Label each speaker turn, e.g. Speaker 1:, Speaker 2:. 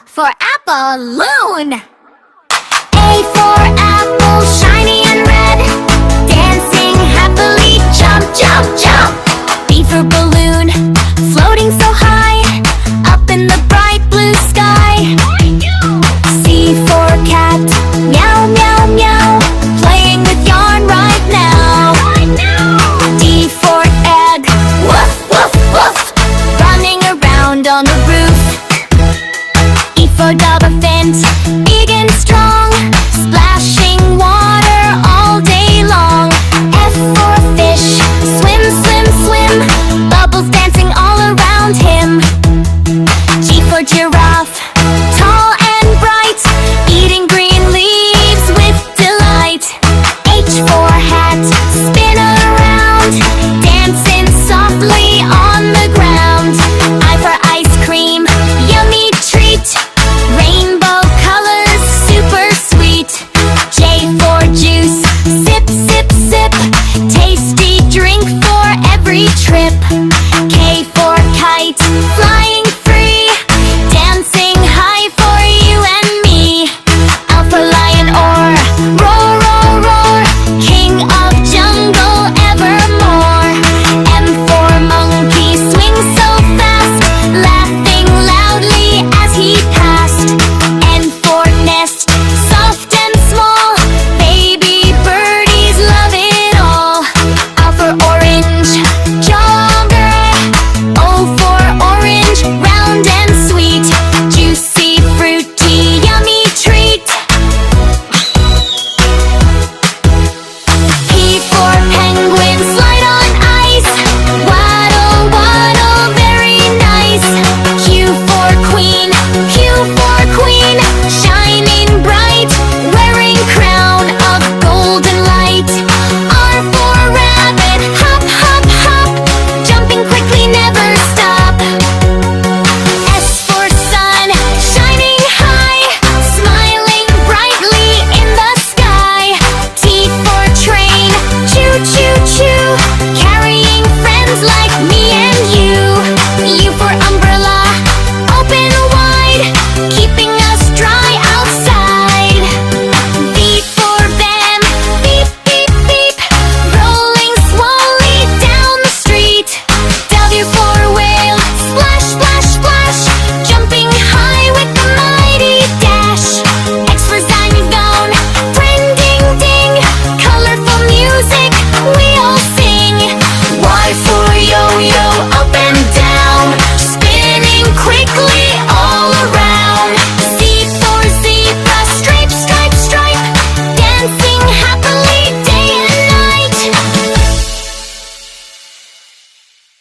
Speaker 1: for apple, loon. A for apple, shiny and red, dancing happily, jump, jump, jump. B for balloon, floating so high, up in the bright blue sky. C for cat, meow, meow, meow, playing with yarn right now. D for egg, woof, woof, woof, running around on the roof. E for elephant,